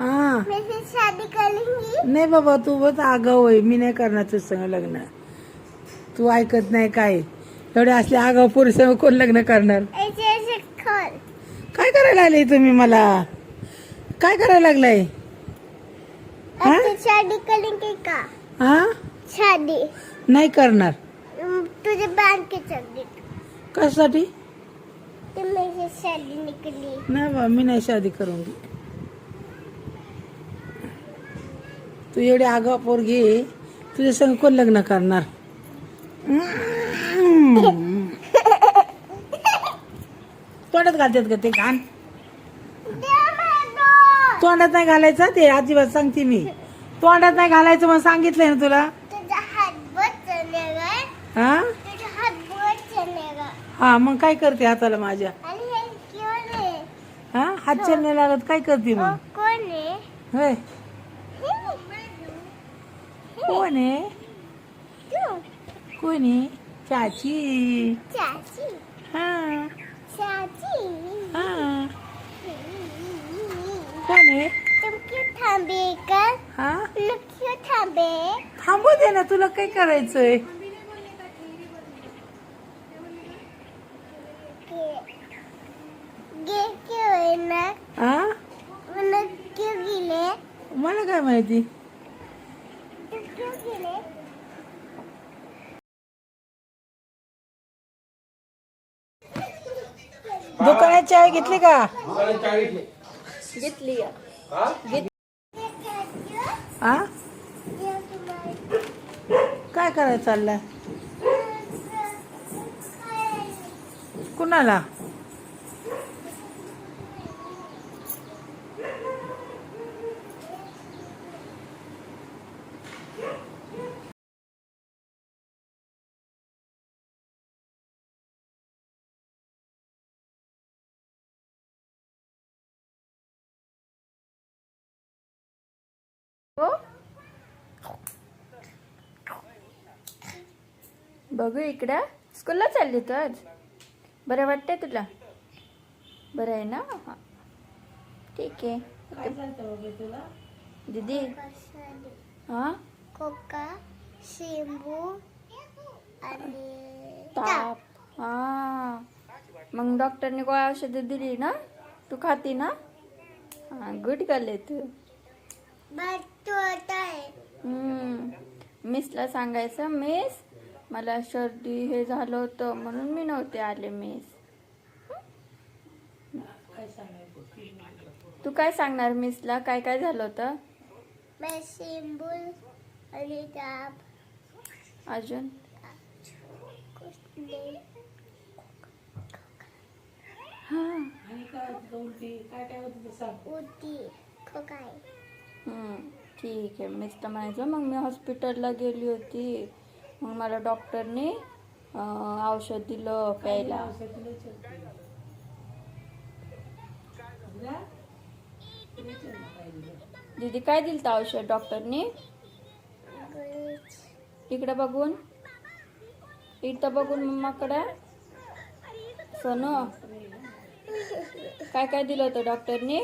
हाँ मैं से शादी करूंगी। नाही बाबा, तू बस आगाऊ आहे. मी नाही करणार तुझ संग लग्न. तू ऐकत नाही काय. एवढे असले आगाऊ पुरुष कोण लग्न करणार. ऐसे ऐसे खोल। काय करायला लागले तुम्ही मला. काय करायला लागलाय. हाँ? अच्छा शादी करेंगे का? हा शादी नाही करणार. तुझे बांध के चल दे। कशासाठी. तो मेरे से शादी निकली। नाही बा, मी नाही शादी करूंगी. तू एवढे आगाऊ पोरगी आहे, तुझ्या संग कोण लग्न करणार. तोंडात घालतात का ते घाण. तोंडात नाही घालायचं ते, अजिबात सांगते मी. तोंडात नाही घालायचं मग सांगितलंय ना तुला. तुझा हात बहुत चलेगा। हा तुझा हात बहुत चलेगा। हा मग काय करते हाताला माझ्या. आणि हे कोण आहे? हा हात नाही लागत काय करते मग. कोण आहे? होय कोण आहे. तू कोण आहे. चाची. चाची हा चाची। हा कोण आहे. तुम क्यों थांबे का? हा तुम क्यों थांबे? थांबू दे ना, तुला काय करायचंय. गे क्यों आहे ना? हा मला क्यों गेले? मला काय माहिती. तू क्यों गेले? दुकानात चाय घेतली का. घेतली. हा काय करायचं चाललंय. कुणाला. बघू इकडं. स्कूलला चालली तू आज. बरं वाटतंय तुला. बरं आहे ना. हा. ठीक आहे. दीदी हा कोका शेंबू आणि ताप. हा मग डॉक्टरने गोळ्या औषधं दिली ना. तू खाती ना. हा गुड गर्ल आहे तू. मिसला सांगायचं, मिस मला सर्दी हे झालं होतं म्हणून मी नव्हते आले मिस. तू काय सांगणार मिसला. काय काय झालं होतं. शेंबू आणि ताप अजून उलटी खोकाय. ठीक आहे. मिसला म्हणायचं मग मी हॉस्पिटलला गेली होती, मग मला डॉक्टरने औषध दिलं प्यायला. दीदी काय दिलं तर औषध डॉक्टरने. इकडे बघून, इथं बघून मम्माकडे. सोनू काय काय दिलं होतं डॉक्टरने.